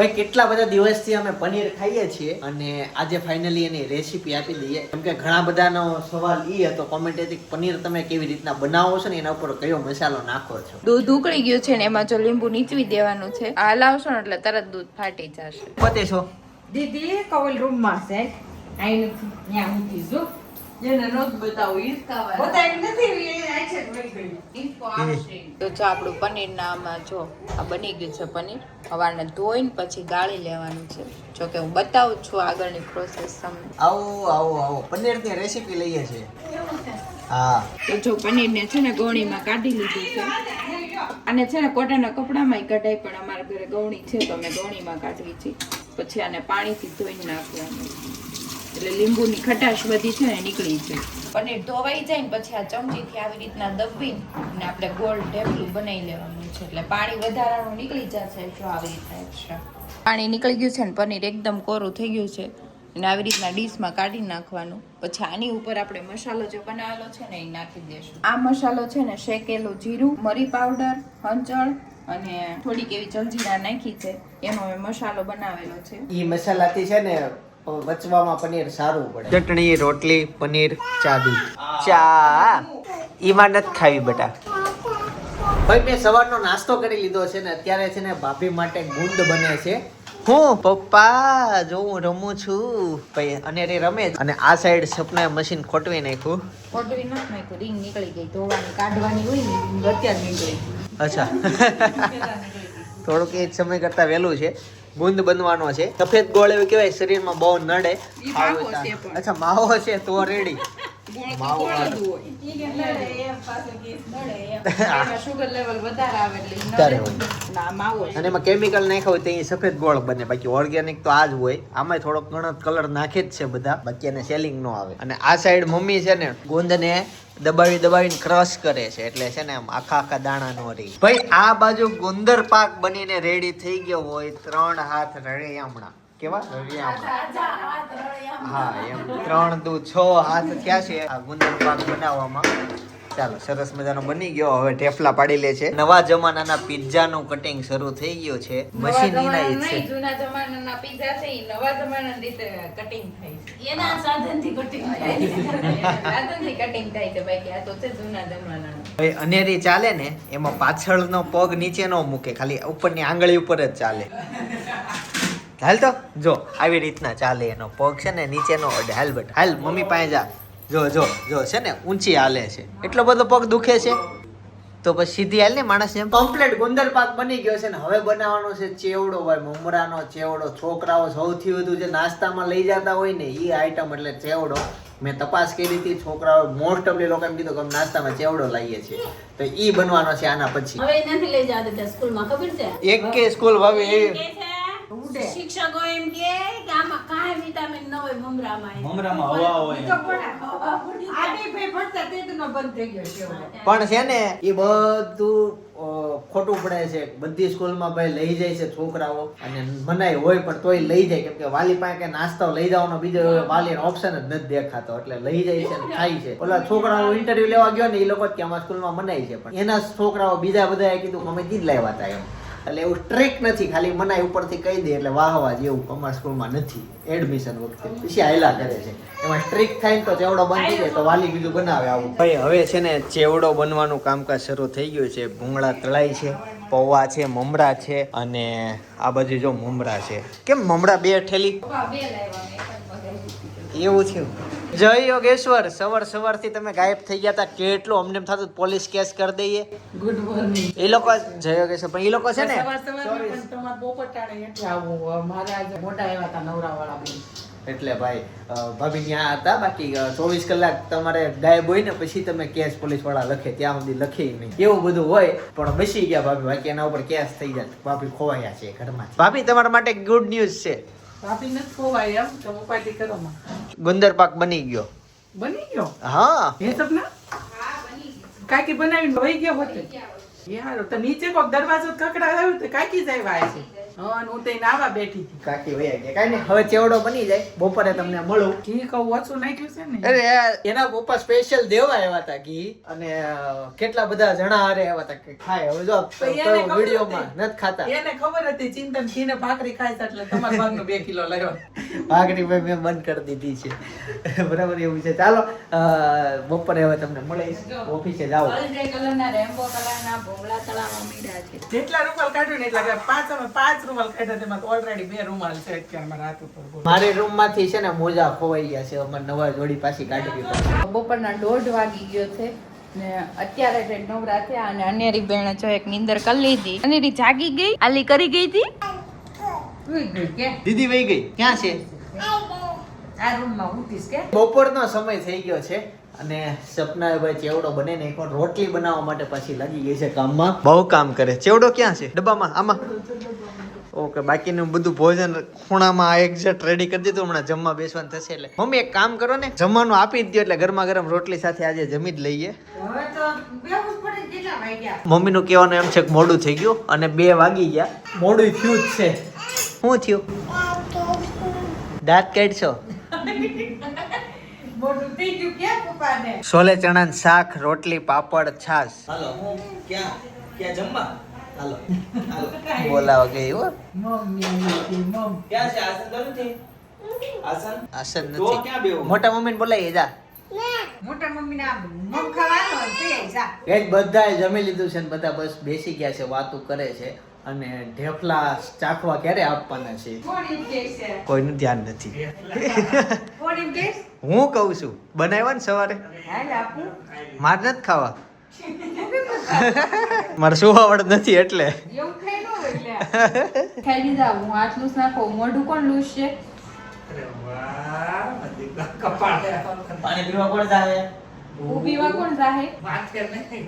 ભાઈ કેટલા બધા દિવસથી અમે પનીર ખાઈએ છીએ અને આજે ફાઇનલી એની રેસીપી આપી દઈએ કેમ કે ઘણા બધાનો સવાલ ઈ હતો કોમેન્ટથી પનીર તમે કેવી રીતના બનાવો છો ને એના ઉપર કયો મસાલો નાખો છો. દૂધ ઉકળી ગયું છે ને એમાં જો લીંબુ નીચવી દેવાનું છે. આ હલાવશો ને એટલે તરત દૂધ ફાટી જશે. પતે છો દીદી કવલ રૂમ માં છે આઈ નથી ત્યાં મૂકી જો જેને નોટ બતાવું ઈ બતાવી નથી આ છે વળી ગઈ ઇન્ફો આવશે. તો જો આપણું પનીર ના આમાં જો આ બની ગયું છે પનીર. હવારને ધોઈને પછી ગાળી લેવાનું છે. જો કે હું બતાવું છું આગળની પ્રોસેસ તમને. આવો પનીરની રેસીપી લઈએ છીએ. હા તો જો પનીરને છે ને ગોળીમાં કાઢી લીધું છે અને છે ને કોટનના કપડામાં કઢાઈ પણ અમારા ઘરે ગૌણી છે તો અમે ગૌણીમાં કાઢવી છે. પછી આને પાણીથી ધોઈને નાખવાનું એટલે લીંબુની ખટાશ બધી છે ને નીકળી જાય. પનીર ધોવાઈ જાય ને પછી આ ચમચીથી આવી રીતના દબીને અને આપણે ગોળ ઢેફલું બનાવી લેવાનું છે એટલે પાણી વધારાનું નીકળી જશે. જો આવી રીતના એક્સ્ટ્રા પાણી નીકળી ગયું છે ને પનીર એકદમ કોરું થઈ ગયું છે અને આવી રીતના ડીશમાં કાઢી નાખવાનું. પછી આની ઉપર આપણે મસાલો જે બનાવેલો છે ને એ નાખી દઈશું. આ મસાલો છે ને શેકેલું જીરું, મરી પાવડર, હંચળ અને થોડીક એવી જલજીરા નાખી છે એનો મસાલો બનાવેલો છે. ઈ મસાલાથી છે ને વચવામાં પનીર સારું પડે. ચટણી, રોટલી, પનીર, ચા ઈમાં નથી ખાવી બેટા. ભાઈ મેં સવારનો નાસ્તો કરી લીધો છે ને અત્યારે છે ને ભાભી માટે ગુંદ બને છે. હું પપ્પા જો હું રમું છું ભાઈ અને રે રમે અને આ સાઈડ સપના મશીન ખોટવી નાખ્યું. ફોટવી નથી નાખ્યું, રીંગ નીકળી ગઈ. ધોવાની કાઢવાની હોય ને અત્યારે નીકળી. અચ્છા થોડુંક એ સમય કરતા વહેલું છે. ગુંદ બનવાનો છે. સફેદ ગોળ એવું કહેવાય શરીરમાં બહુ નડે. અચ્છા માવો છે તો રેડી. માવો શુગર લેવલ વધારે આવે ત્યારે એટલે હોય. ના માવો અને એમાં કેમિકલ નાખ્યા હોય તો એ સફેદ ગોળ બને. બાકી ઓર્ગેનિક તો આ જ હોય. આમાં થોડોક ઘણો કલર નાખે જ છે બધા. બાકી એને સેલિંગ નો આવે. અને આ સાઈડ મમ્મી છે ને ગુંદને દબાવીને ક્રશ કરે છે એટલે છે ને આમ આખા દાણા નો રહી. ભાઈ આ બાજુ ગુંદર પાક બનીને રેડી થઈ ગયો હોય 3 હાથ રળિયામણા. કેવા રળિયામણા? હા એમ 3 દુ 6 હાથ થયા છે આ ગુંદર પાક બનાવવામાં. ચાલો સરસ મજાનો બની ગયો. હવે ઢેફલા પાડી લે છે. નવા જમાનાના પિઝા નું કટિંગ શરૂ થઈ ગયું છે. મશીન એના જ છે. જૂના જમાનાના પિઝા છે ઈ નવા જમાનાની રીતે કટિંગ થાય છે. એના સાધનથી કટિંગ થાય સાધનથી કટિંગ થાય છે. બાકી આ તો છે જૂના જમાનાનું. ભાઈ અનેરી ચાલે ને એમાં પાછળનો પગ નીચે નો મૂકે, ખાલી ઉપરની આંગળી ઉપર જ ચાલે. હાલ તો જો આવી રીતના ચાલે. એનો પગ છે ને નીચેનો અડે. હાલ બેટા હાલ મમ્મી પાસે જા. જો છે ને ઊંચી હાલે છે. એટલો બધો પગ દુખે છે તો પછી સીધી હાલ ને માણસ એમ. કમ્પ્લીટ ગુંદર પાક બની ગયો છે ને હવે બનાવવાનો છે ચેવડો. ભાઈ મમરાનો ચેવડો. છોકરાઓ સૌથી વધુ જે નાસ્તામાં લઈ જતા હોય ને એ આઈટમ એટલે ચેવડો. મેં તપાસ કરી હતી. છોકરાઓ મોસ્ટ ઓફ લોકો એમ કીધું કે અમે નાસ્તામાં ચેવડો લાવીએ છીએ તો ઈ બનવાનો છે આના પછી. હવે નથી લઈ જતા ત્યાં સ્કૂલમાં ખબર છે એક કે સ્કૂલ ભાવી એવી શિક્ષકો એમ કે આમાં કાંઈ વિટામિન ન હોય મમરામાં હવા હોય. આડી ભાઈ ભણતા તે તો બંધ થઈ ગયો છે પણ છે ને એ બધું ખોટું પડે છે. બધી સ્કૂલમાં ભાઈ લઈ જાય છે છોકરાઓ અને મનાય હોય પણ તોય લઈ જાય કેમ કે વાલી પાસે કે નાસ્તો લઈ જવાનો બીજો વાલીનો ઓપ્શન જ નથી દેખાતો એટલે લઈ જાય છે ને ખાય છે. ઓલા છોકરાઓ ઇન્ટરવ્યુ લેવા ગયો ને એ લોકો કે અમારા સ્કૂલમાં મનાય છે પણ એના છોકરાઓ બીજા બધાએ કીધું કે અમે જ લાવ્યા હતા એમ. એટલે એવું સ્ટ્રિક્ટ નથી, ખાલી મનાય ઉપરથી કહી દે એટલે વાહવા જેવું અમારા સ્કૂલમાં નથી. એડમિશન વખતે પછી હાયલા કરે છે. એમાં સ્ટ્રિક્ટ થાય ને તો ચેવડો બંધ થઈ જાય તો વાલી બીજું બનાવે આવું. ભાઈ હવે છે ને ચેવડો બનવાનું કામકાજ શરૂ થઈ ગયું છે. ભૂંગળા તળાય છે, પૌવા છે, મમરા છે અને આ બાજુ જો મમરા છે. કેમ મમરા 2 ઠેલી એવું છે? જય યોગેશ્વર. સવારથી તમે ગાયબ થઈ ગયા હતા. કેટલું અમને એમ થતું પોલીસ કેસ કરી દઈએ. ગુડ મોર્નિંગ એ લોકો જય યોગેશ્વર પણ એ લોકો છે ને પણ તમાર બપોર ટાણે એટલે આવું મારે આજે મોટા આવ્યા હતા નવરાવાળા બેન એટલે ભાઈ ભાભી ત્યાં હતા. બાકી 24 કલાક તમારે ગાયબ હોય ને પછી તમે કેસ પોલીસ વાળા લખે ત્યાં સુધી લખે નહીં. એવું બધું હોય પણ બસી ગયા ભાભી. બાકી એના ઉપર કેસ થઈ જાય. ભાભી ખોવાયા છે ઘરમાં. ભાભી તમારા માટે ગુડ ન્યૂઝ છે. ભાભી નથી ખોવાય એમ તો ઉપાડી કરો માં ગુંદર પાક બની ગયો. બની ગયો હા એ સપના કાકી બનાવીને વહી ગયો હોતે યાર તો નીચે કોક દરવાજો ખખડાવ્યો તો કાકી જ આવ્યા છે હા, અને હું તો એને આવા બેઠી હતી. કાકી વયા ગયા. કાંઈ નહીં, હવે ચેવડો બની જાય બપોરે તમને મળું. ઘી કહું ઓછું નાખ્યું છે ને. અરે યાર, એના પપ્પા સ્પેશિયલ દેવા આવ્યા હતા ઘી, અને કેટલા બધા જણા હારે આવ્યા હતા કે ખાય. હવે જો તો એને ખબર વિડીયોમાં હતી. નથી ખાતા. એને ખબર હતી ચિંતન ઘી ને ભાખરી ખાય છે એટલે તમારા ભાગનું 2 કિલો લાવ્યો. ભાખરી ભાઈ મેં બંધ કરી દીધી છે. બરાબર એવું છે. ચાલો બપોરે હવે તમને મળીશ. ઓફિસે જાઓ. હળદે કલરના રેમ્બો કલરના ભોંગળા તળાવવા મીડા છે. જેટલા રૂમાલ કાઢ્યું ને એટલા પાંચ રૂમાલ કાઢ્યા તેમાં ઓલરેડી 2 રૂમાલ છે અત્યારે મારા હાથ ઉપર. બોલો. મારી રૂમ માંથી છે ને મોજા ખોવાઈ ગયા છે. અમારે નવા જોડી પાછી કાઢવી પડશે. બપોરના 1:30 વાગી ગયો છે ને અત્યારે જે નવરા થયા અને અનેરી બેન જો એક નીંદર કરી લીધી. અનેરી જાગી ગઈ, આલી કરી ગઈ હતી. સુઈ ગઈ કે દીદી વહી ગઈ. ક્યાં છે? આ રૂમમાં ઊઠીશ કે બપોરનો સમય થઈ ગયો છે અને સપના ભાઈ ચેવડો બને ને એક વાર રોટલી બનાવવા માટે પાછી લાગી ગઈ છે કામમાં. બહુ કામ કરે. ચેવડો ક્યાં છે? ડબ્બામાં? આમાં? ઓકે, બાકીનું બધું ભોજન ખૂણામાં એક્ઝેક્ટ રેડી કરી દીધું. હમણાં જમવા બેસવાનું થશે એટલે મમ્મી એક કામ કરો ને, જમવાનું આપી જ દો એટલે ગરમા ગરમ રોટલી સાથે આજે જમી જ લઈએ. હવે તો બેહું જ પડે. કેટલા વાગ્યા? મમ્મીનું કહેવાનું એમ છે કે મોડું થઈ ગયું અને 2 વાગી ગયા. મોડું થયું જ છે. શું થયું? દાંત કાઢશો? મોટું થઈ ગયું કે પપ્પાને? છોલે ચણાનું શાક, રોટલી, પાપડ, છાશ. હાલો હું ક્યાં જમવા હાલો બોલાવો ગઈ હો. મમ્મી આવી હતી, મમ્મી. ક્યાં છે આસન તો નથી આસન આસન તો નથી. ક્યાં બેહું? મોટા મમ્મીને બોલાવીએ જા. મોટા મમ્મીને આ મમ ખાવાનો હોય તે જા. એક બધાએ જમી લીધું છે ને બધા બસ બેસી ગયા છે, વાતું કરે છે. અને ઢેફલા ચાખવા ક્યારે આપવાના છે કોણ એમ કહે છે? કોઈનું ધ્યાન નથી. કોણ એમ કહે છે? હું કહું છું બનાવ્યા ને સવારે. હાલ આપું. મારે નથી ખાવા. મારે સુવાવડ નથી એટલે. એવું ખાઈ ન હોય એટલે. ખાઈ લીધા. હું હાથ લૂસ નાખો. મોઢું કોણ લૂસ છે? અરે વાહ, દીકરા કપાળે. પાણી પીવા કોણ જાવે હું પીવા કોણ જાહે? વાત કર નહીં.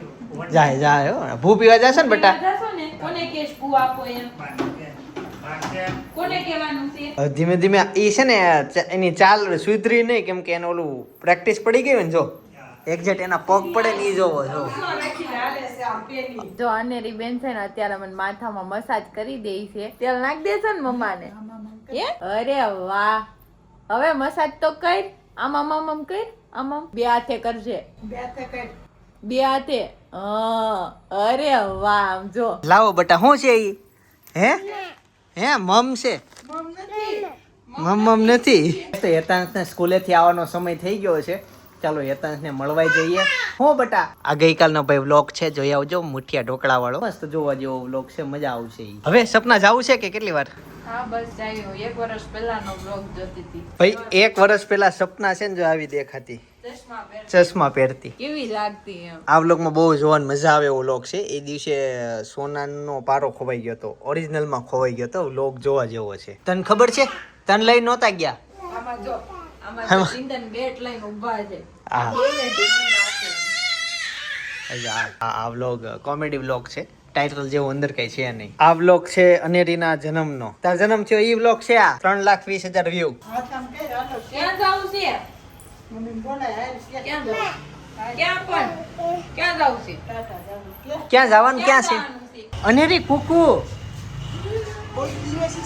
જાય જાય હો. ભૂ પીવા જશે ને બેટા. પીવા જાશો ને? કોને કેશ પુ આપો એમ? કોને કહેવાનું છે? હવે ધીમે ધીમે એ છે ને એની ચાલ સુધરી નહીં, કેમ કે એને ઓલું પ્રેક્ટિસ પડી ગઈ હોય ને. જો એક્ઝેક્ટ એના પગ પડે ને ઈ જોવો જો. રાખીને હાલે છે આમ પેલી. જો અનેરી બેન છે ને અત્યારે મને માથામાં મસાજ કરી દે છે. તેલ નાખ દે છે ને મમ્માને. એ અરે વાહ. હવે મસાજ તો કર. આમ આમ આમ આમ કર. આમ આમ 2 હાથે કરજે. બે હાથે કર. 2 હાથે. અરે વાહ. આમ જો. લાવો બેટા. શું છે ઈ? હે મમ છે? મમ નથી. મમ નથી. તો હેતાંશને સ્કૂલેથી આવવાનો સમય થઈ ગયો છે. ચાલો હેતાંશને મળવાઈ જઈએ. હું બેટા આ ગઈકાલનો ભાઈ વ્લોગ છે, જોઈ આવજો. મુઠિયા ઢોકળા વાળો મસ્ત જોવા જેવો વ્લોગ છે, મજા આવશે ઈ. હવે સપના જાવું છે કે કેટલી વાર? હા બસ જાયો. 1 વર્ષ પહેલાનો બ્લોગ જોતી હતી. ભાઈ 1 વર્ષ પહેલા સપના છે ને જો આવી દેખાતી, ચશ્મા પહેરતી. કેવી લાગતી એમ. આ વ્લોગમાં બહુ જોવાની મજા આવે એવો વ્લોગ છે. એ દિવસે સોનાનો પારો ખોવાઈ ગયો હતો, ઓરિજિનલમાં ખોવાઈ ગયો હતો. વ્લોગ જોવા જેવો છે. તને ખબર છે? તને લઈ નહોતા ગયા. આમાં જો. આમાં ચિંતન બેટ લઈને ઊભા છે. હા. એને ટીપી નાખે. આ વ્લોગ કોમેડી વ્લોગ છે. ટાઇટલ જેવું અંદર કઈ છે નહીં. આ વ્લોગ છે અનેરીના જન્મનો. તાર જન્મ થયો ઈ વ્લોગ છે. આ 3,20,000 વ્યૂ. હાથ આમ કર, હાલો. ક્યાં જાવું છે? મમ્મીને બોલાય, હાલ, કે. ક્યાં જાવું? ક્યાં પણ? ક્યાં જાવું છે? ટાટા જાવું કે? ક્યાં જવાનું? ક્યાં છે? જવાનું છે? અનેરી કુકુ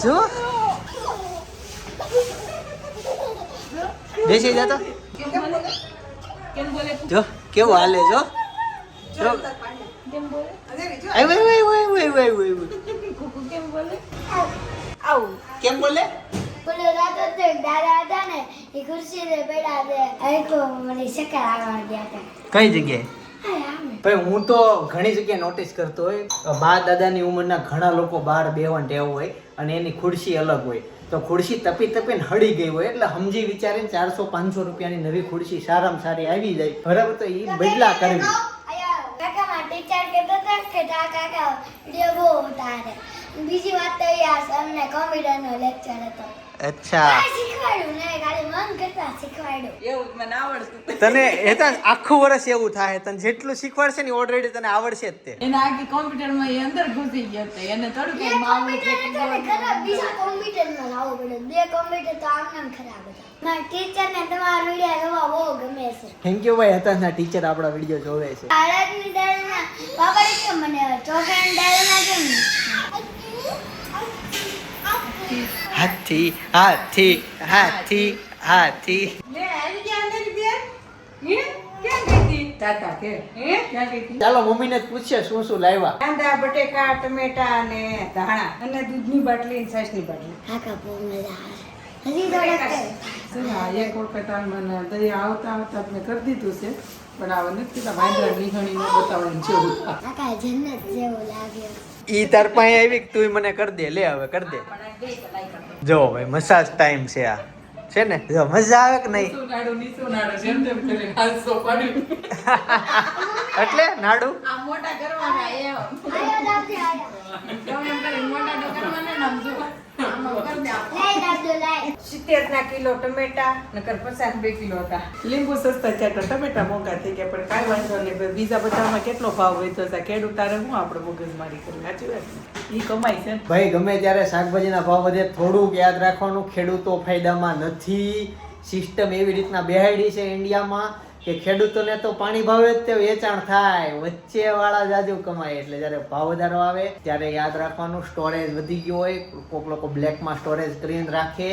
જો બેસી જાતો. કેમ બોલે? કેમ બોલે? જો કેવું હાલે જો. જો કેમ બોલે? આય વે વે વે વે વે. કુકુ કેમ બોલે? આવું. કેમ બોલે? બોલો રાતો તો એક દાદા હતા ને એ ખુરશી ને બેઠા છે આખો મને ચક્કર આવવા ગયા હતા. કઈ જગ્યાએ? હાય આમે. ભાઈ હું તો ઘણી જગ્યાએ નોટિસ કરતો હોય, બા દાદાની ઉંમરના ઘણા લોકો બહાર બેહવાની ટેવ હોય અને એની ખુરશી અલગ હોય. તો ખુરશી તપી તપીને હળી ગઈ હોય એટલે સમજી વિચારીને 400-500 રૂપિયાની નવી ખુરશી સારામાં સારી આવી જાય. બરાબર, તો એ બદલા કરવી. આયા કાકામાં ટીચર કહેતા હતા કે તા કાકા વિડિયો બહુ ઉતારે. બીજી વાત તો એ આ સરને કોમેડીનો લેક્ચર હતો. અચ્છા, શીખવાડ્યું ને ખાલી મન કરતા શીખવાડ્યું. એવું જ મને આવડતું. તને હેતાંશ આખું વર્ષ એવું થાય, તને જેટલું શીખવાડશે ને ઓલરેડી તને આવડશે જ તે. એને આખી કોમ્પ્યુટરમાં એ અંદર ઘૂસી ગયો હતો. એને થોડું બે કે માવું કોમ્પ્યુટર હતા ને ખરાબ, બીજા કોમ્પ્યુટરમાં લાવવો પડ્યો. 2 કોમ્પ્યુટર તો આમ ખરાબ હતા. મારા ટીચરને તમારા વિડિયો જોવા બહુ ગમે છે. થેન્ક યુ ભાઈ, હેતાંશના ટીચર આપણા વિડીયો જોવે છે. અડદની દાળના પાપડ કેમ મને ચોખાની દાળના કેમ હાથી હાથી હાથી હાથી. લે આવી ગયા અંદર બેન હે ક્યાં ગઈ હતી તાતા કે હે ક્યાં ગઈ હતી ચાલો મમ્મીને જ પૂછીએ શું શું લાવ્યા. કાંદા બટેકા ટમેટા અને ધાણા અને દૂધની બાટલી અને છાશની બાટલી કાકા બહુ મજા આવે. હજી થોડાક કર. હા, એક વખત આમ મને દયા આવતા આવતા મેં કરી દીધું છે પણ આ નથી કીધા વાંદરા નિઘણીને બતાવવાનું જેવું થાય. કાકા જન્નત જેવો લાગ્યો. ઈ તાર પાસે આવી કે તું મને કરી દે. લે હવે કરી દે. જો ભાઈ મસાજ ટાઈમ છે આ છે ને. જો મજા આવે કે નહીં? નીચું નાડું જેમ તેમ કરીને હાંસો પાડ્યું. એટલે નાડુ આ મોટા કરવાના એમ આયો દાદી આયો. ગમે એમ કરીને મોટા તો કરવાના ને આમ જો આમાં કરી દે આમ. લાય દાદુ લાય. 70 કિલો ટમેટા નકર 52 કિલો હતા લીંબુ સસ્તા છે તો ટમેટા મોંઘા થઈ ગયા પણ કાંઈ વાંધો નહીં ભાઈ. બીજા બધામાં કેટલો ભાવ વધ્યો છે. ખેડૂત તારે શું આપણે મગજમારી કરી? સાચી વાત ને? ઈ કમાય છે ને. ભાઈ ગમે ત્યારે શાકભાજીના ભાવ વધે થોડુંક યાદ રાખવાનું, ખેડૂતો ફાયદામાં નથી. સિસ્ટમ એવી રીતના બેહાડી છે ઇન્ડિયામાં કે ખેડૂતોને તો પાણી ભાવે જ તે વેચાણ થાય, વચ્ચે વાળા જાજુ કમાય. એટલે જ્યારે ભાવ વધારો આવે ત્યારે યાદ રાખવાનું સ્ટોરેજ વધી ગયો હોય, કોઈક લોકો બ્લેકમાં સ્ટોરેજ કરીને રાખે,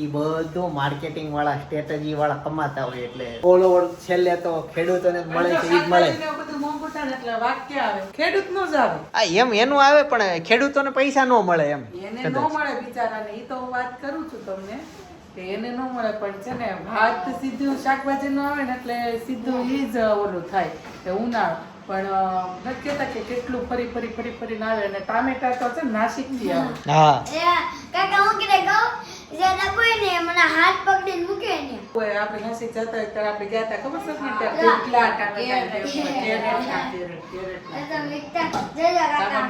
એ બધું માર્કેટિંગ વાળા સ્ટ્રેટેજી વાળા કમાતા હોય. એટલે ઓલ ઓવર છેલ્લે તો ખેડૂતોને જ મળે છે, ઈ જ મળે. શાકભાજીને એવું બધું મોંઘું થાય ને એટલે વાક્ય આવે ખેડૂત નો જ આવે. આ એમ એનું આવે પણ ખેડૂતોને પૈસા ન મળે એમ. એને ન મળે બિચારાને. ઈ તો હું વાત કરું છું તમને કે એને ન મળે પણ છે ને ભાત સીધું શાકભાજી નું આવે ને એટલે સીધું ઈ જ ઓલું થાય કે ઉનાળો. પણ નથી કહેતા કે કેટલું ફરી ફરી ફરી ફરીને આવે અને ટામેટા તો છે ને નાસિક થી આવે. હા કાકા હું કીધે કહું જ્યાં કોઈ ને મને હાથ પકડીને મૂકે ને. કોઈ આપણે નાસિક જતા હોય ત્યારે આપણે ગયા હતા ખબર છે ને ત્યાં કેટલા ટામેટા તો મિક્તા જજો કાકા.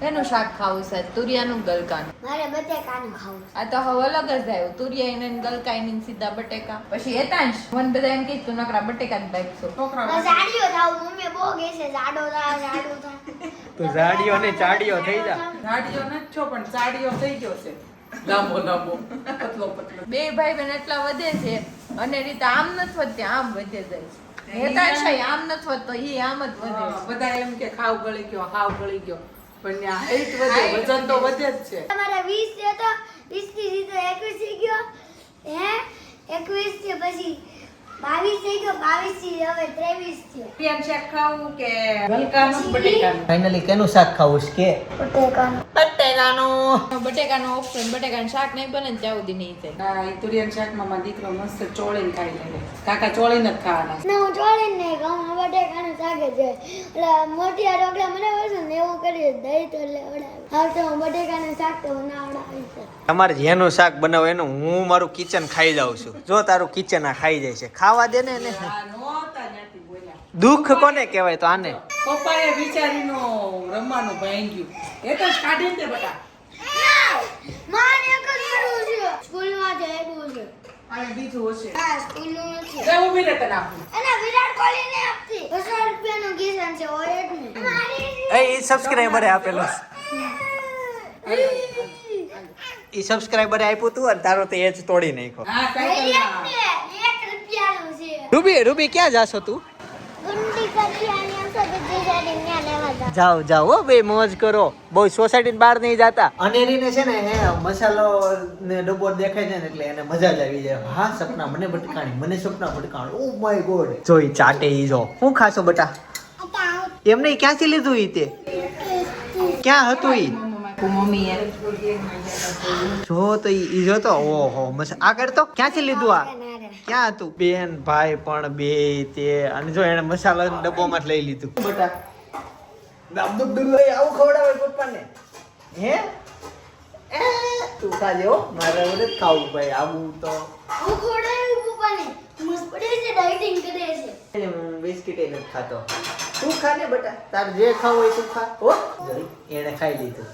એનું શાક ખાવું છે તુરિયાનું ગલકાનું. મારે બટેકાનું ખાવું છે. આ તો હવે અલગ જ આવ્યું. તુરિયા એને ગલકાઈ ને સીધા બટેકા. પછી હેતાંશ મને બધા એમ કે તું નકરા બટેકા જ બાકશો. છોકરા તો જાડીઓ થાવ મમ્મી બહુ કહે છે જાડો થા જાડો થા. તો જાડીઓ ને ચાડીઓ થઈ જા. ગાડીઓ નથી છો પણ ચાડીઓ થઈ ગયો છે. લાંબો લાંબો પતલો પતલો. બે ભાઈ બહેન એટલા વધે છે અને રીતે આમ નથી વધતી આમ વધે જાય છે. હેતાંશ આમ નથી વધતો ઈ આમ જ વધે છે. બધા એમ કે ખાવ ગળી ગયો હાવ ગળી ગયો પણ આ height વધે વજન તો વધે જ છે. તમારા 20 છે તો 20 થી સીધો 21 થઈ ગયો હે 21 છે પછી 22 થઈ ગયો 22 થી હવે 23 છે. પિયાન શાક ખાવું કે ગલકાનું બટેકાનું ફાઇનલી કેનું શાક ખાવું છે કે બટેકાનું. બટેકાનું. બટેકાનો ઓપ્શન બટેકાનું શાક નહીં બને ને ત્યાં સુધી નહીં થાય. આ તુરિયાના શાકમાં મારો દીકરો મસ્ત ચોળીને ખાઈ લે. કાકા ચોળીને જ ખાવાના. ના હું ચોળીને નહીં ખાઉં બટેકાનું શાક જ હોય. એટલે મોટિયા ઢોકળા બનાવે છે ને એવું કરી દહીં તો લેવડાવે. હવે તો હું બટેકાનું શાક તો બનાવડાવી છે. તમારે જેનું શાક બનાવો એનું હું મારું કિચન ખાઈ જાઉં છું. જો તારું કિચન આ ખાઈ જાય છે, ખાવા દે ને એને. આ નહોતા ત્યાંથી બોલ્યા. દુઃખ કોને કહેવાય તો આને. પપ્પાએ બિચારીનો રમવાનું ભાંગ્યું. એ તો જ કાઢીને દે બેટા. મારે એક જ કરવું છે. સ્કૂલમાં જવું છે. અને બીજું હશે. હા સ્કૂલનું નથી. લે ઊભી રહે તને આપું. અને વિરાટ કોહલી ને આપતી 200 રૂપિયાનું કિશન છે હોય જ ને. એ સબસ્ક્રાઇબરે આપેલો એ સબસ્ક્રાઇબરે આપ્યું તું અને તારો તો એ જ તોડી નાખ્યો. હા સાયકલમાં. 1 રૂપિયાનું છે. રૂબી ક્યાં જાશો તું? ગુંડી કરિયાની આવશે તો જીજાડી ન્યા લેવા જા. જાઓ જાઓ હો બે મોજ કરો. બહુ સોસાયટી બહાર નહીં જાતા. અનેરીને છે ને હે મસાલો ને ડબ્બો દેખાય છે ને એટલે એને મજા જ આવી જાય. હા સપના મને ભટકાણી, મને સપના ભટકાણી. Oh my God. જોઈ ચાટે ઈ જો. હું ખાશો બેટા? એમ નહીં ક્યાંથી લીધું ઈ તે? ક્યાં હતું ઈ? મમ્મીએ જો તો ઈ જો તો ઓહો મસ્ત. આ કરતો ક્યાંથી લીધું આ? ક્યાં હતું? બેન ભાઈ પણ બે તે અને જો એને મસાલા ડબ્બોમાં જ લઈ લીધું. બેટા દાબદુબ દુલઈ આવું ખવડાવે પપ્પાને. હે તું ખાજે હો. મારે હવે જ ખાવું ભાઈ આવું તો. હું ખોડાયું પપ્પાને. મસ્ત પડે છે ડાયટિંગ કરે છે. બિસ્કિટ એ નથી ખાતો. તું ખા ને બેટા. તાર જે ખાવું હોય તું ખા. હો એને ખાઈ લીધું.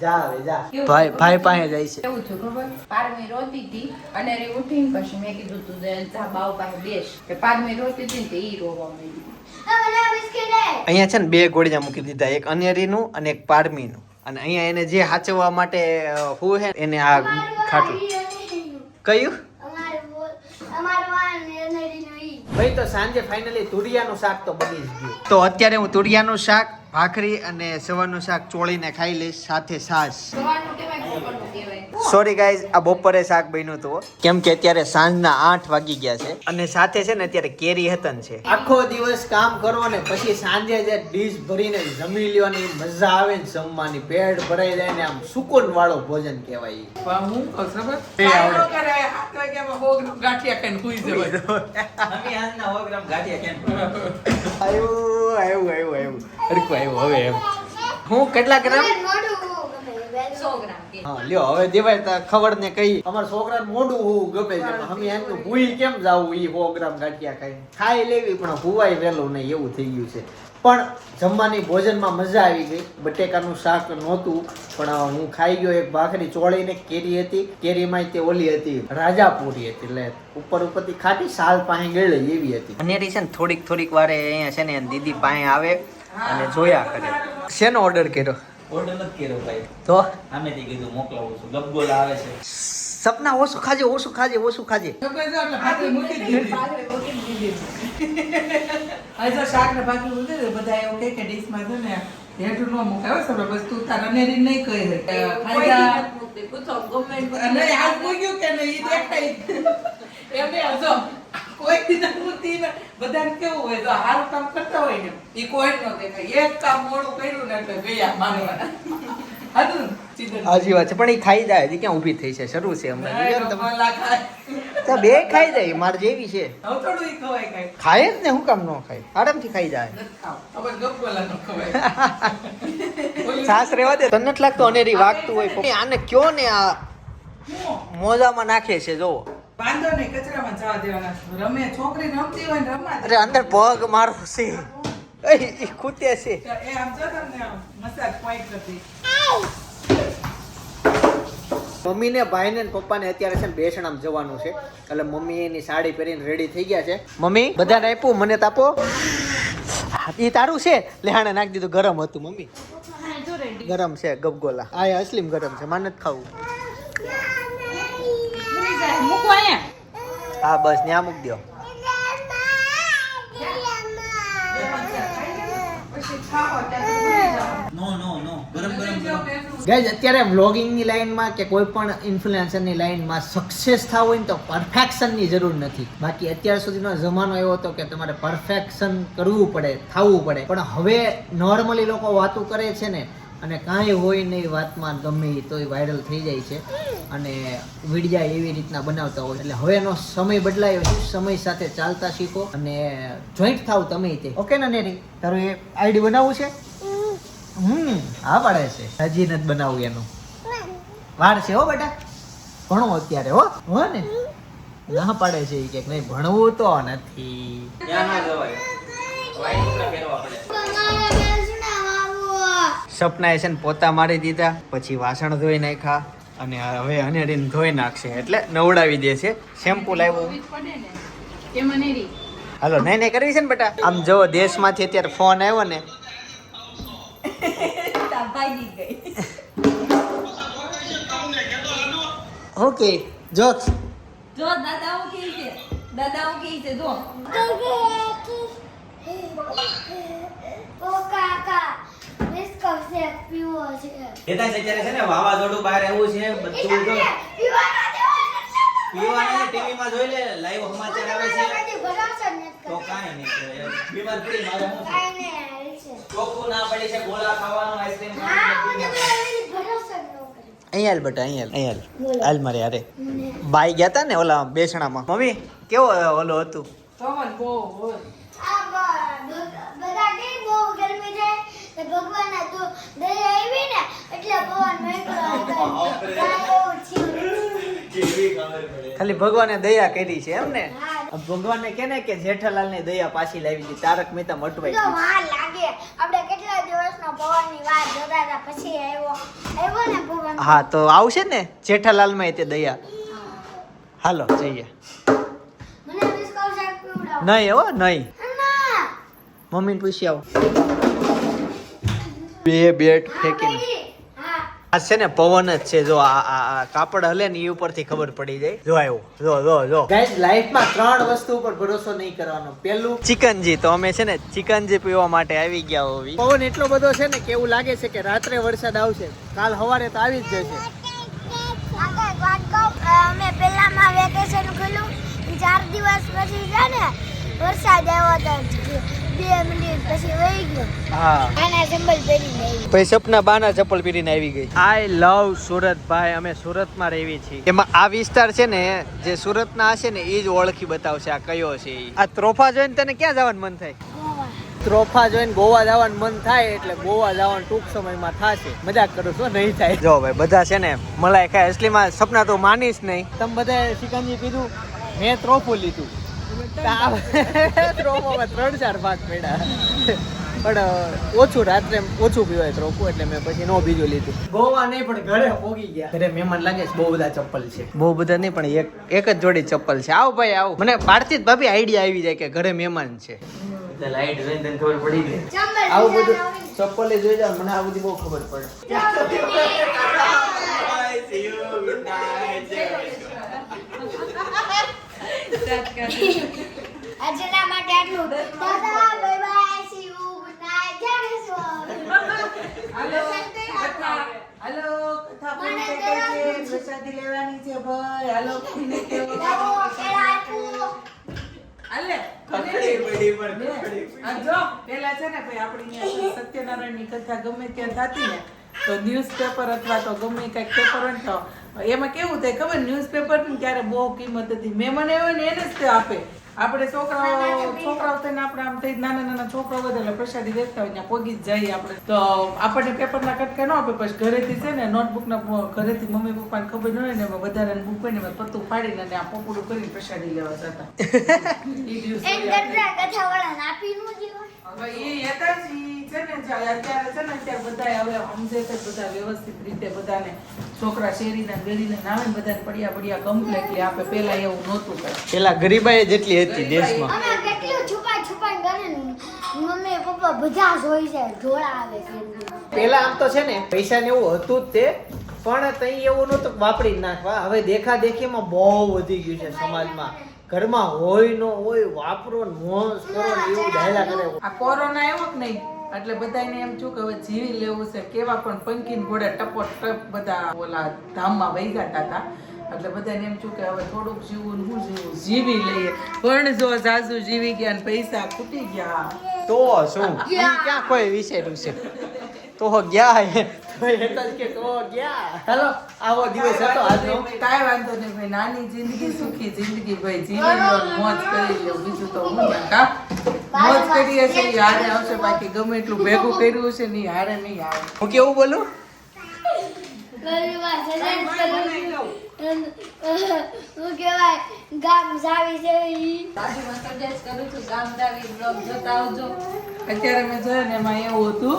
જા હવે જા. ભાઈ પાસે જાય છે. કેવું છું ખબર? પારમી રોતી હતી અને રે ઉઠીને પછી મેં કીધું તું જા બાવ પાસે બેસ. કે પારમી રોતી હતી ને તે ઈ રોવા માંડી. આ મને બિસ્કિટ હે. અહીંયા છે ને બે ગોળિયા મૂકી દીધા, એક અનેરીનું અને એક પારમીનું. અને અહીંયા એને જે હાચવવા માટે હું હે એને આ ખાટલું કયું ભાઈ. તો સાંજે ફાઇનલી તુરિયાનું શાક તો બની જ ગયું. તો અત્યારે હું તુરિયાનું શાક ભાખરી અને સવારનું શાક ચોળીને ખાઈ લઈશ સાથે છાશ. સવારનું કહેવાય બપોરનું કહેવાય. સોરી ગાઈઝ, આ બપોરે શાક બન્યું હતું કેમ કે અત્યારે સાંજના 8 વાગી ગયા છે અને સાથે છે ને અત્યારે કેરી હતન છે. આખો દિવસ કામ કરો ને પછી સાંજે જે ડીશ ભરીને જમી લેવાની મજા આવે ને જમવાની, પેટ ભરાઈ જાય ને આમ સુકૂન વાળો ભોજન કહેવાય. પણ હું કહું ખબર કાંઈ ન કરે, 7 વાગ્યામાં 100 ગ્રામ ગાંઠિયા ખાઈને સૂઈ જવાય. મમ્મી આજના 100 ગ્રામ ગાંઠિયા કેમ આવ્યું હરખું આવ્યું હવે એમ. હું કેટલા ગ્રામ? મોઢું ગમે, વહેલું. 100 ગ્રામ કે હા લ્યો હવે દેવાય તા ખબર ને કઈ અમારા છોકરાને મોઢું હોવું ગમે છે પણ અમે એમનું ભૂઈ કેમ જાવું ઈ 100 ગ્રામ ગાંઠિયા ખાઈ લેવી પણ ભૂવાય વેલું નહીં એવું થઈ ગયું છે. પણ જમવાની ભોજનમાં મજા આવી ગઈ. બટેકાનું શાક નહોતું પણ હું ખાઈ ગયો. એક ભાખરી ચોળીને કેરી હતી, કેરીમાં તે ઓલી હતી રાજાપુરી હતી એટલે ઉપરથી ખાટી સાલ પાસે ગળી એવી હતી. અનેરી છે ને થોડીક વારે અહીંયા છે ને દીદી પાસે આવે અને જોયા કરે. શેનો ઓર્ડર કર્યો? ઓર્ડર નથી કર્યો ભાઈ, તો સામેથી કીધું મોકલાવું છું. ગબગોલા આવે છે. સપના ઓછું ખાજે. ગમે તો એટલે ભાખરી મૂકી દીધી. હવે જો શાક ને ભાખરી મૂકી દીધી, બધા એવું કહે કે ડીશમાં છે ને હેઠું ન મુકાવે સબ બસ તું તાર અનેરી નહીં કહી દે ખાઈ અને આજ મૂક્યું કે નહીં ઈ દેખાય એમને જો કોઈ દીધા મૂકતી ને બધાને કેવું હોય તો સારું કામ કરતા હોય ને ઈ કોઈ ન દેખાય. એક કામ મોડું કર્યું ને એટલે ગયા માનવાના હતું ને સીધું. હાજી વાત છે પણ એ ખાઈ જાય. હજી ક્યાં ઊભી થઈ છે? શરૂ છે હમણાં. હવે જોયો ને તમે? ગોલા ખાય. તો બે ખાઈ જાય માર જેવી છે. હવે થોડું ઈ ખવાય કાંઈ. ખાય જ ને, હું કામ ન ખાય? આરામથી ખાઈ જાય. નથી ખાવ. હવે ગપગોલા ન ખવાય. સાસ રેવા દે. તને નથી લાગતું અનેરી વાગતું હોય? પણ આને કયો ને આ મોજામાં નાખે છે જો. વાંધો નહીં, કચરામાં જવા દેવાના છે. રમે છોકરી રમતી હોય ને રમવા દે. અરે અંદર પગ મારો છે. એ ખૂતે છે. તો એ આમ જો તમને આમ મસાજ પોઈન્ટ કરતી. મમ્મી ને ભાઈ ને પપ્પા ને અત્યારે છે ને બેસણામ જવાનું છે એટલે મમ્મી એની સાડી પહેરીને રેડી થઈ ગયા છે. મમ્મી બધાને આપ્યું, મને તાપો. એ તારું છે? લેહાણે નાખી દીધું. ગરમ હતું મમ્મી, ગરમ છે ગબગોલા. આ અસલીમ ગરમ છે, મારે નથી ખાવું. મૂકો અહીંયા. હા બસ ત્યાં મૂકી દો. નો ગરમ ગાઈઝ અત્યારે વ્લોગિંગની લાઈનમાં કે કોઈ પણ ઇન્ફ્લુએન્સરની લાઈનમાં સક્સેસ થવું હોય ને તો પરફેક્શનની જરૂર નથી. બાકી અત્યાર સુધીનો જમાનો એવો હતો કે તમારે પરફેક્શન કરવું પડે, થવું પડે. પણ હવે નોર્મલી લોકો વાતો કરે છે ને અને કાંઈ હોય નહીં વાતમાં ગમે તોય વાયરલ થઈ જાય છે અને વિડીયા એવી રીતના બનાવતા હોય. એટલે હવેનો સમય બદલાયો છે. સમય સાથે ચાલતા શીખો અને જોઈન્ટ થાવ તમે તે. ઓકે ને નેરી? તારું એ આઈડી બનાવવું છે? હા પાડે છે. હજી નથી બનાવવું એનું. વાર છે હો બેટા, ભણો અત્યારે હો ને. ના પાડે છે કે નહીં ભણવું તો નથી. ત્યાં ન જવાય. વાઈટ કપડાં પહેરવા પડે. સપનાએ છે ને પોતા મારી દીધા, પછી વાસણ ધોઈ નાખ્યા અને હવે અનેરીને ધોઈ નાખશે એટલે નવડાવી દે છે. શેમ્પુ લાવ્યો. ધોવી જ પડે ને. કેમ અનેરી? હાલો નહીં કરવી છે ને બેટા. આમ જો દેશમાંથી અત્યારે ફોન આવ્યો ને. Okay jokes. જો દાદાઓ કે છે જો ઓ કાકા મિસ કશે પીવો છે. કેતા છે અત્યારે છે ને વાવાઝોડું બહાર આવ્યું છે બધું જો પીવાના પીવાના ટીવી માં જોઈ લે, લાઈવ સમાચાર આવે છે ભરોસો નથી તો કાંઈ નહીં. બીમાર પડી મારે હું છે? કાઈ નહીં આવે છે. ચોખ્ખું ના પડી છે, ગોળા ખાવાનું, આઈસ્ક્રીમ હા ખાવાનું બધું ના પડે. ભરોસો ન કરે. અહીંયા હાલ બેટા, અહીંયા હાલ મારે અરે બાઈ ગયા તા ને ઓલા બેસણામાં. મમ્મી કેવો ઓલો હતું? પવન બહુ હોય. બધા કે બહુ ગરમી છે તો ભગવાનના તો દયા આવી ને એટલે પવન મેકરો કેવી ખબર પડે. ખાલી ભગવાને દયા કરી છે એમ ને? હા. ભગવાનને કે ને કે જેઠાલાલ ની દયા પાછી લાવી દીધી. તારક મહેતા મટવાઈ તો ગઈ. વાર લાગે. આપણે કેટલા દિવસનો પવનની વાત જોતા હતા પછી આવ્યો ને પવન. હા તો આવશે ને જેઠાલાલ માં તે દયા. હાલો જઈએ. મને બિસ્કુટ શાક પીવડાવો. નહીં હો નહીં. ના. મમ્મીને પૂછી આવો. બે બેટ હા, ફેંકીને. ભાઈ. હા. આ છે ને પવન જ છે, જો આ કાપડ હલે ને એ ઉપરથી ખબર પડી જાય. જો આવ્યો, જો ગાઈસ, લાઈફમાં 3 વસ્તુ ઉપર ભરોસો નહીં કરવાનો. પહેલું ચિકનજી, તો અમે છે ને ચિકનજી પીવા માટે આવી ગયા હોવી. પવન એટલો બધો છે ને કે એવું લાગે છે કે રાત્રે વરસાદ આવશે, કાલ સવારે તો આવી જ જશે. અમે પેલામાં વેકેશન ખોલ્યું 4 દિવસ પછી છે ને વરસાદ આવ્યો તો 2 મિનિટ પછી વહી ગયો. હા, આના ચંબલ પહેરીને આવી. ભાઈ સપના બાના ચપ્પલ પહેરીને આવી ગઈ. આઈ લવ સુરત ભાઈ, અમે સુરતમાં રહેવી છીએ. એમાં આ વિસ્તાર છે ને જે સુરતના હશે ને એ જ ઓળખી બતાવશે આ કયો છે. આ ત્રોફા જોઈને તને ક્યાં જવાનું મન થાય? ત્રોફા જોઈને ગોવા જવાનું મન થાય, એટલે ગોવા જવાનું ટૂંક સમયમાં થશે. મજાક કરું છું, નહીં થાય. જો ભાઈ બધા છે ને મલાઈ ખાય, અસલીમાં સપના તો માનીશ નહીં. તમે બધા ચિકનજી પીધું, મેં ત્રોફું લીધું. ત્રોફામાં 3-4 ભાગ પડ્યા, પણ ઓછું રાત્રે ઓછું પીવાય ત્રોફું, એટલે મેં પછી નો બીજું લીધું. ગોવા નહીં પણ ઘરે પોગી ગયા. ઘરે મહેમાન લાગે છે, બહુ બધા ચપ્પલ છે. બહુ બધા નહીં પણ એક જ જોડી ચપ્પલ છે. આવ ભાઈ આવ. મને બહારથી જ ભાભી આઈડિયા આવી જાય કે ઘરે મહેમાન છે. લાઈટ જોઈને તને ખબર પડી ગઈ. ચંબલ આવું બધું ચપ્પલે જોઈ જાવ, મને આ બધી બહુ ખબર પડે. આજના માટે આટલું. દાદા bye bye, C you, good night, જય શ્રી હાલો, કથા પૂરી થઈ ગઈ છે, પ્રસાદી લેવાની છે ભાઈ. હાલો, ખીને કેવો હાલે. આ જો પેલા છે ને ભાઈ આપણી અહીંયા સત્યનારાયણની કથા ગમે ત્યાં થતી ને તો ન્યૂઝપેપર અથવા તો ગમે કંઈક પેપર હોય ને તો એમાં કેવું થાય ખબર, ન્યૂઝપેપર ને ત્યારે બહુ કિંમત હતી. મહેમાન હોય ને એને જ તે આપે. આપણે છોકરાઓ થઈને આપણે આમ થઈ નાના છોકરાઓ બધા એટલે પ્રસાદી દેખતા હોય ત્યાં પોગી જ જઈએ આપણે. તો આપણને પેપરના કટકા ન આપે, પછી ઘરેથી છે ને નોટબુકના ઘરેથી મમ્મી પપ્પાને ખબર ન હોય ને એમાં વધારાની બુક હોય ને એમાં પત્તું ફાડીને અને આ પોપડું કરીને પ્રસાદી લેવા જતા. એ દિવસે કથાવાળાને આપી નું જીવન. હવે એ હતા જ ઈ છે ને અત્યારે છે ને અત્યારે બધા હવે સમજે છે બધા વ્યવસ્થિત રીતે બધાને છોકરા શેરીના ગરીના નામે બધાને પડ્યા કમ્પ્લીટલી આપે. પેલા એવું નહોતું કઈ. પેલા ગરીબાઈ જેટલી હતી દેશમાં. અમે કેટલું છુપાઈ કરે ને મમ્મી પપ્પા બધા જોઈ છે, ઢોળા આવે છે. પેલા આમ તો છે ને પૈસા ને એવું હતું જ તે, પણ તઈ એવું નહોતું વાપરી જ નાખવા. હવે દેખા દેખીમાં બહુ વધી ગયું છે સમાજમાં. ઘરમાં હોય નો હોય વાપરો ને મોજ કરો ને એવું ડાયલા કરે. આ કોરોના આવ્યો કે નહીં એટલે બધાને એમ થયું કે હવે જીવી લેવું છે. કેવા પણ પંકીન ઘોડે ટપો ટપ બધા ઓલા ધામમાં વહી ગયા હતા, એટલે બધાને એમ થયું કે હવે થોડુંક જીવવું ને હું જીવું, જીવી લઈએ. પણ જો સાસુ જીવી ગયા ને પૈસા ખૂટી ગયા તો શું ક્યાં કોઈ વિચાર્યું છે? તો ગયા ચાલો આવો દિવસ હતો આજનો. કાંઈ વાંધો નહીં ભાઈ, નાની જિંદગી સુખી જિંદગી ભાઈ જીવી લો, મોજ કરી લો. બીજું તો હું કા મોજ કરીએ છે એ હારે આવશે, બાકી ગમે એટલું ભેગું કર્યું છે ને એ હારે નહીં આવે. હું કેવું બોલું? હું કેવાય ગામ જાવી છે ઈ. બાજુમાં સજેસ્ટ કરું છું ગામડાવી બ્લોગ જોતા આવજો. અત્યારે મેં જોયું ને એમાં એવું હતું.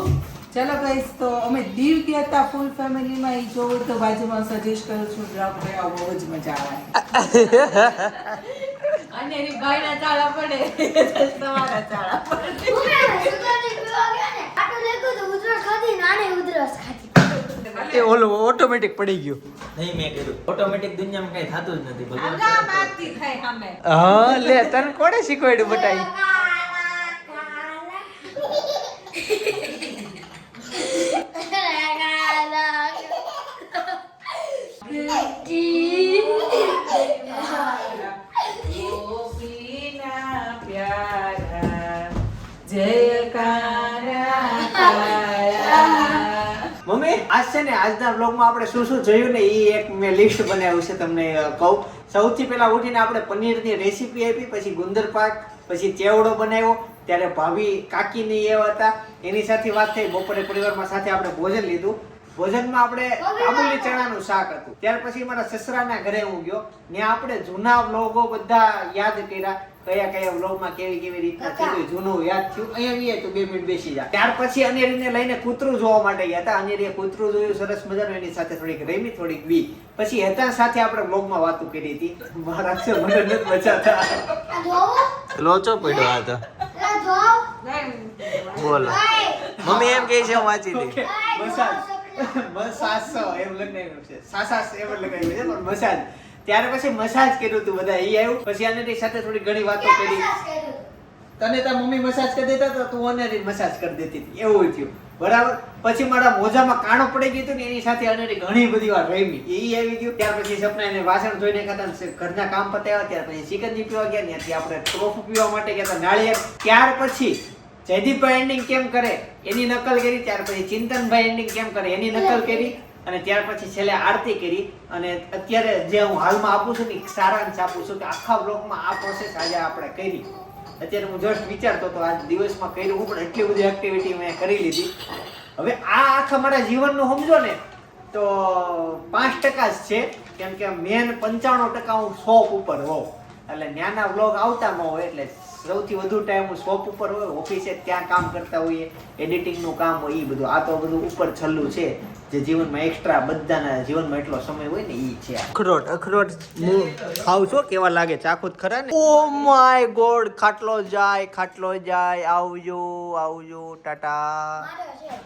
ચલો ગાઈસ, તો અમે દીવ ગયા હતા ફૂલ ફેમિલીમાં. એ જોવું તો બાજુમાં સજેસ્ટ કરું છું બ્લોગ જોયા, બહુ જ મજા આવે. અને એની ભાઈના ચાળા પડે, તમારા ચાળા પડે. હું કે સુગંધી પીવા ગયા ને આટલું લેખું તો ઉધરસ ખાધી, નાને ઉધરસ ખાધી. એ ઓલું ઓટોમેટિક પડી ગયું. નહીં મેં કીધું ઓટોમેટિક દુનિયામાં કઈ થતું જ નથી. ભગવાન આમ આરતી થાય સામે. હા લે, તને કોણે શીખવાડ્યું બટાઈ? ગોપીના પ્યારા જયકારા કાયા. મમ્મી આજ છે ને આજના વ્લોગમાં આપણે શું શું જોયું ને એ એક મેં લિસ્ટ બનાવ્યું છે, તમને કહું. સૌથી પહેલા ઉઠીને આપણે પનીરની રેસીપી આપી, પછી ગુંદર પાક, પછી ચેવડો બનાવ્યો. ત્યારે ભાભી કાકીની એ હતા, એની સાથે વાત થઈ. બપોરે પરિવારમાં સાથે આપણે ભોજન લીધું. ભોજનમાં આપણે કાબુલી ચણાનું શાક હતું. ત્યાર પછી મારા સસરાના ઘરે હું ગયો, ત્યાં આપણે જૂના વ્લોગો બધા યાદ કર્યા. કયા વ્લોગમાં કેવી રીતના થયું જૂનું યાદ થયું. અહીંયા તો 2 મિનિટ બેસી જા. ત્યાર પછી અનેરીને લઈને કૂતરું જોવા માટે ગયા હતા. અનેરીએ કૂતરું જોયું સરસ મજાનું, એની સાથે થોડીક રમી થોડીક બી. પછી હેતા સાથે આપણે વ્લોગમાં વાતો કરી હતી. મારા અક્ષર મને નથી બચાતા. આ જોવો લોચો પડ્યો આ તો. આ જોવો બોલો મમ્મી એમ કહે છે હું વાંચી દઈ. બસ મસાસો એમ લગાવ્યું છે, સાસાસ એમ લગાવ્યું છે, પણ મસાજ. ત્યાર પછી મસાજ કર્યું તું બધા, ઈ આવ્યું. પછી આની સાથે થોડી ઘણી વાતો કરી. મસાજ કર્યું. તને તાર મમ્મી મસાજ કરી દેતા તો તું અનેરી મસાજ કરી દેતી હતી, એવું થયું. બરાબર. પછી મારા મોજામાં કાણો પડી ગયું હતું ને એની સાથે અનેરી ઘણી બધી વાર રમી, એ આવી ગયું. ત્યાર પછી સપના એને વાસણ ધોઈને ખાતા, ઘરના કામ પતાવ્યા. ત્યાર પછી ચિકનજી પીવા ગયા, ત્યાંથી આપણે ટ્રોફી પીવા માટે ગયા હતા નાળિયેર. ત્યાર પછી જયદીપભાઈ એન્ડિંગ કેમ કરે એની નકલ કરી. ત્યાર પછી ચિંતનભાઈ એન્ડિંગ કેમ કરે એની નકલ કરી. અને ત્યાર પછી છેલ્લે આરતી કરી. અને અત્યારે જે હું હાલમાં આપું છું ને સારાંશ આપું છું કે આખા બ્લોગમાં આ પ્રોસેસ આજે આપણે કરી. અત્યારે હું જસ્ટ વિચારતો હતો આજ દિવસમાં કર્યું હું, પણ એટલી બધી એક્ટિવિટી મેં કરી લીધી. હવે આ આખા મારા જીવનનું સમજો ને તો 5% જ છે, કેમ કે મેન 95% હું શોપ ઉપર હોઉં. એટલે નાના વ્લોગ આવતા ન હોય, એટલે સૌથી વધુ ટાઈમ હું શોપ ઉપર હોય, ઓફિસે ત્યાં કામ કરતા હોઈએ, એડિટિંગનું કામ હોય એ બધું. આ તો બધું ઉપર છલ્લું છે જે જીવનમાં એક્સ્ટ્રા બધાના જીવનમાં એટલો સમય હોય ને એ છે. અખરોટ હું ખાઉં છું, કેવા લાગે ચાખું ખરા ને. ઓ માય ગોડ, ખાટલો જાય, આવજો ટાટા. મારો છે.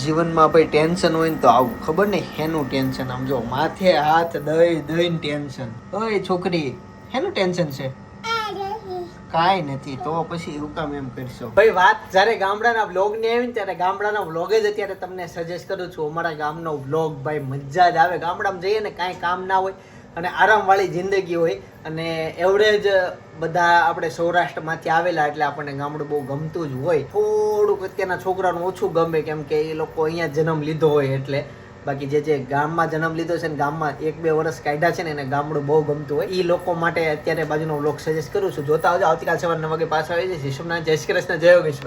જીવનમાં ભાઈ ટેન્શન હોય ને તો આવું, ખબર નહીં હેનું ટેન્શન. આમ જો માથે હાથ દઈ ટેન્શન. ઓય છોકરી, હેનું ટેન્શન છે? કાંઈ નથી તો પછી એવું કામ એમ કરશો. ભાઈ વાત જ્યારે ગામડાના વ્લોગ ની આવી ને ત્યારે ગામડાના વ્લોગ જ અત્યારે તમને સજેસ્ટ કરું છું. અમારા ગામનો વ્લોગ ભાઈ મજા જ આવે. ગામડામાં જઈએ ને કાંઈ કામ ના હોય અને આરામવાળી જિંદગી હોય. અને એવરેજ બધા આપણે સૌરાષ્ટ્રમાંથી આવેલા એટલે આપણને ગામડું બહુ ગમતું જ હોય. થોડુંક અત્યારના છોકરાનું ઓછું ગમે, કેમ કે એ લોકો અહીંયા જન્મ લીધો હોય એટલે. બાકી જે ગામમાં જન્મ લીધો છે ને ગામમાં 1-2 વર્ષ કાઢ્યા છે ને એને ગામડું બહુ ગમતું હોય. એ લોકો માટે અત્યારે બાજુનો વ્લોગ સજેસ્ટ કરું છું. જોતા આવજો. આવતીકાલ સવારે 9 વાગે પાછા આવી જશે. જય શ્રી કૃષ્ણ, જય યોગેશ્વર.